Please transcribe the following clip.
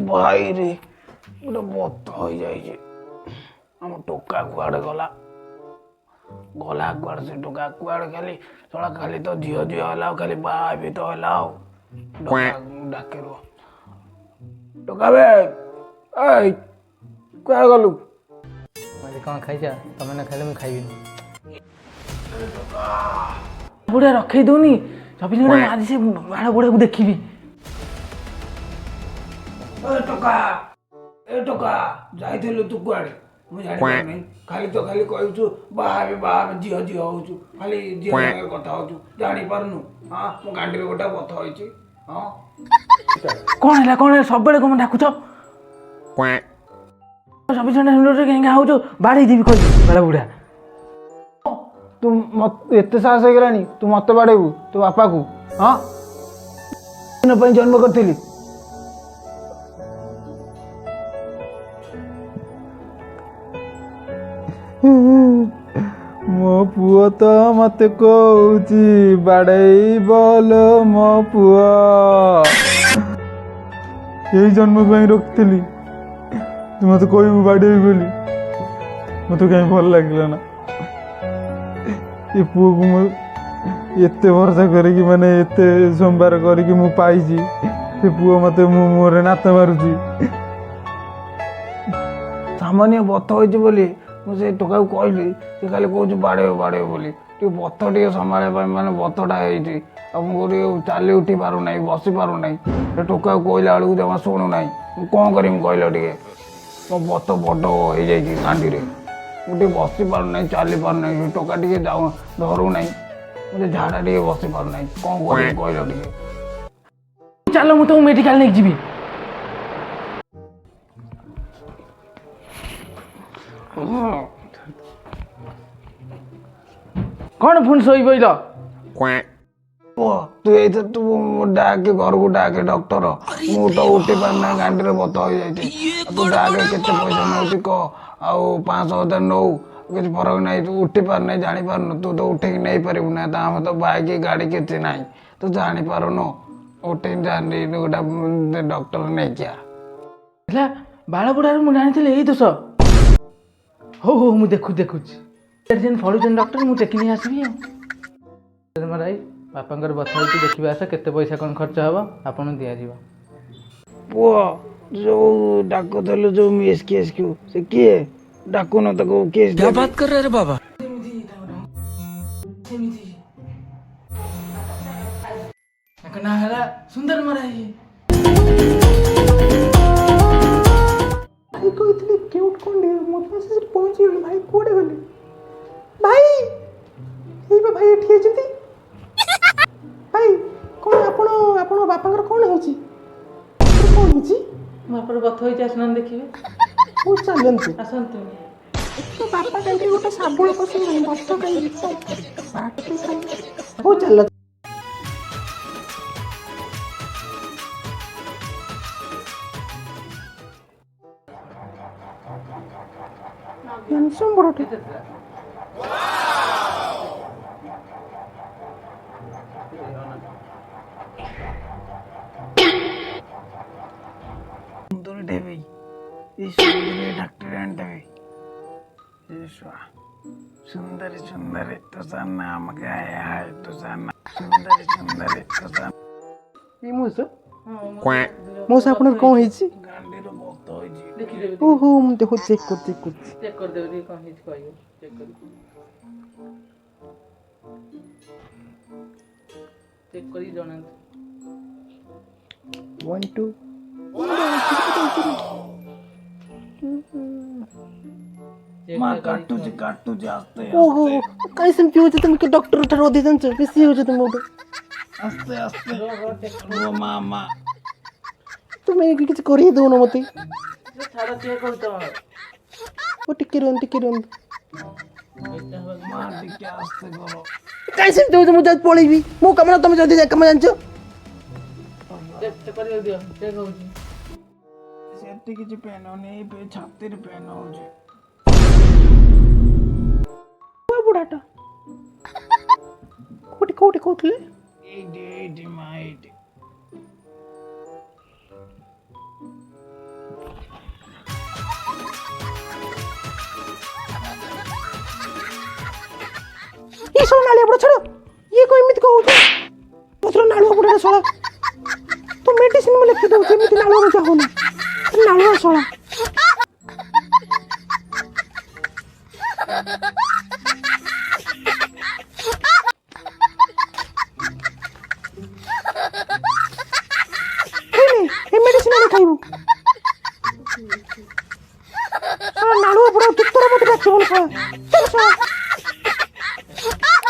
भाई रे गोटे बत हो जाए आम टोका कुआड़े गला गला कुआड़े से टोका कुआड़े खाली थोड़ा खाली तो झील झील है खाली बाहर भी तो है डाके रो टोका बे कुआड़े गलु कौन खाई तुम ना खाइले मुझे खाइबी बुढ़ा रखे दौनी चबिश मारी से बाड़ बुढ़ा को देखी टोका जाइलु तू कुआड़े मुझे जानी खाली तो खाली कहू बाहर झील झील हो खाली झील कथा हो जानी पारनु हाँ मो गांडी में गोटे बथ होइछि हाँ कौन है सब कौन डाकुच चबिश घंटा कहीं हो बाड़ी देवी कह बाड़ा बुढ़ा तू मत एत साहस हो गलानी तू मत बाड़ेबू तू बापा को हाँ जन्म करी मो पुओ तो मत कहूची बाड़े बोल मो पुओ यही जन्म पर रखी तू मत कहबू बाड़े बोली मत कहीं भल लगे ना ये पुओ को एते भरोसा करी माने एते सोमवार करी मु पाइছি से पुओ मत मोरे नात मारुची सामान्य बथ होइछि बोली मुझे टोका को कहली से खाली कहूँ बाड़े बोली बथ टे संभाल माने बथटा हो चली उठी पार ना बसी पार ना टोका को कहला बेलू जमा शुणु ना कौन करी कहल टे मो बथ बड़ हो जाए गांडी में मुझे बसी पार ना चली पार ना टोका टे धरू ना मुझे झाड़ा टे बसी पार ना कौन करी कहल टे चलो मुझे मेडिकल नहीं जी कौन फोन सोई बोल तू ये तू डाके घर को डाके डॉक्टर मु तो उठी पारना गांडी में बत हो जाए तू डाके केते पैसा नौ कह आउ 500,000 नौ किसी फरक ना तू उठी पारना जानी पारनु तू तो उठे नहीं पारू ना आम तो बाइक गाड़ी किसी ना तू जानी पारनु उठे जानी गोटे डॉक्टर नहीं क्या बाड़ बुढ़ार मुझे जानी यही दोष हो मुझे देखुची फलुचन डॉक्टर मुझे टेकिनी आसबी भाई बापा बथ हो देखा आस के पैसा कौन खर्च हम आपन दि पुओ जो डाकुल जो मिस केस क्यों से किए डाकुन तक केस क्या बात कर रहे रे बाबा ना है सुंदर मरा भाई कहते क्यूट कौन मत पहुंची भाई कौटे गले भाई भाई एठी भाई कौन आपण बापा कौन होची कौन होची बापर बथ होई आसन देखिए वो चलंतु आसंतु तो बापा कहीं गोटे साबुन पसंद बथ कहीं वो चल टेंशन बड़टे सुंदर सुंदर तुझा नाम काय आहे तुझा सुंदर तुझा मौसा आपन कौन होईची गांडी रो बत होइछि ओहो हम देखो चेक कर दे कौन हिच कहियो चेक करी जणा 1 2 मां काटू आस्ते ओहो काई सेमती हो तुम के डॉक्टर उठा रो दे जंच बेसी हो तुम ओटो आस्ते वो मामा तुम एक किछ करी दो न मते छाड़ा चेक करतो ओ टिके रोन मां टिके आस्ते करो काई सेमती हो मुझे पळेबी मो कमरा तुम जल्दी जा कम जानचो चेक कर दियो चेक होची सेtti किछ पेन नहीं पे छाती रे पेन हो जे ओ बुढ़ाटा कोटी कोटले एडी माइट ଶଳା ନାଳିଆ ବୁଢ଼ା ଛାଡ଼ ଇଏ କଣ ଏମିତି କହୁଛୁ ପତ୍ର ନାଳୁଆ ବୁଢ଼ାଟା ଶଳା ତୁ ମେଡିସିନ ମୁଁ ଲେଖି ଦେଉଛି ଏମିତି ନାଳୁଆ ବୁଝା ହଉନା ନାଳୁଆ ଶଳା ଏ ମେଡିସିନ ଆଣି ଖାଇବୁ ନାଳୁଆ ବୁଢ଼ା ତୁ ତୋର ମତେ ଡାକିବୁନି ଶଳା